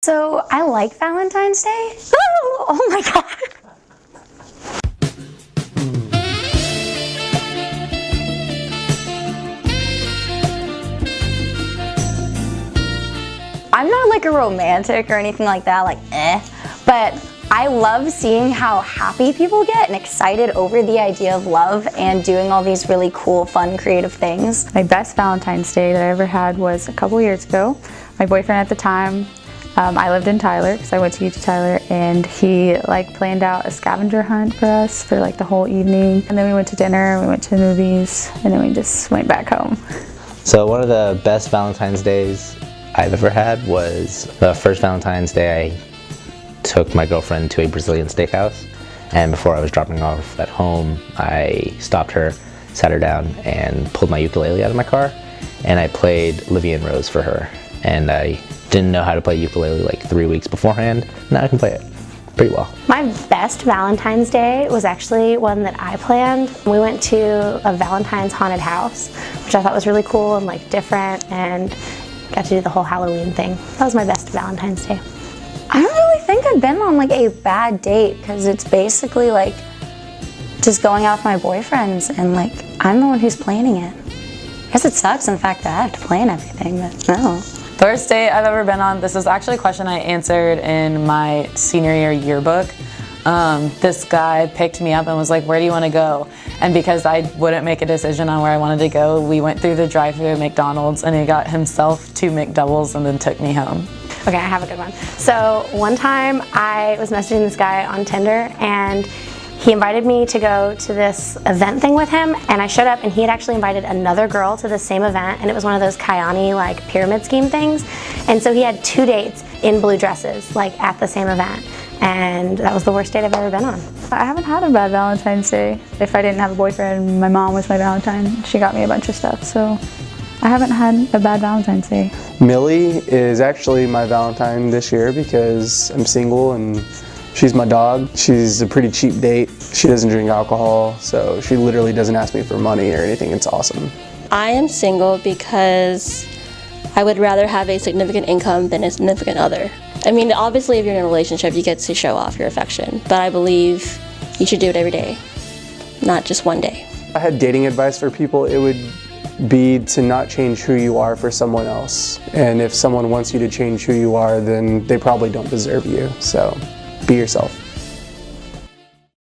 So I like Valentine's Day. Oh my God. I'm not like a romantic or anything like that, but I love seeing how happy people get and excited over the idea of love and doing all these really cool, fun, creative things. My best Valentine's Day that I ever had was a couple years ago. My boyfriend at the time, I lived in Tyler because I went to UT Tyler, and he planned out a scavenger hunt for us for the whole evening. And then we went to dinner, we went to the movies, and then we just went back home. So one of the best Valentine's Days I've ever had was the first Valentine's Day I took my girlfriend to a Brazilian steakhouse, and before I was dropping her off at home, I stopped her, sat her down, and pulled my ukulele out of my car, and I played Livy and Rose for her. And I didn't know how to play ukulele 3 weeks beforehand. Now I can play it pretty well. My best Valentine's Day was actually one that I planned. We went to a Valentine's haunted house, which I thought was really cool and different, and got to do the whole Halloween thing. That was my best Valentine's Day. I don't really think I've been on a bad date, because it's basically just going out with my boyfriends, and I'm the one who's planning it. I guess it sucks in the fact that I have to plan everything, but no. The worst date I've ever been on, this is actually a question I answered in my senior year yearbook. This guy picked me up and was like, "Where do you want to go?" And because I wouldn't make a decision on where I wanted to go, we went through the drive-thru at McDonald's, and he got himself 2 McDoubles and then took me home. Okay, I have a good one. So one time I was messaging this guy on Tinder, and he invited me to go to this event thing with him, and I showed up, and he had actually invited another girl to the same event, and it was one of those Kayani pyramid scheme things. And so he had 2 dates in blue dresses at the same event, and that was the worst date I've ever been on. I haven't had a bad Valentine's Day. If I didn't have a boyfriend, my mom was my Valentine. She got me a bunch of stuff, so I haven't had a bad Valentine's Day. Millie is actually my Valentine this year because I'm single and she's my dog. She's a pretty cheap date. She doesn't drink alcohol, so she literally doesn't ask me for money or anything. It's awesome. I am single because I would rather have a significant income than a significant other. I mean, obviously if you're in a relationship, you get to show off your affection, but I believe you should do it every day, not just one day. If I had dating advice for people, it would be to not change who you are for someone else. And if someone wants you to change who you are, then they probably don't deserve you. So be yourself.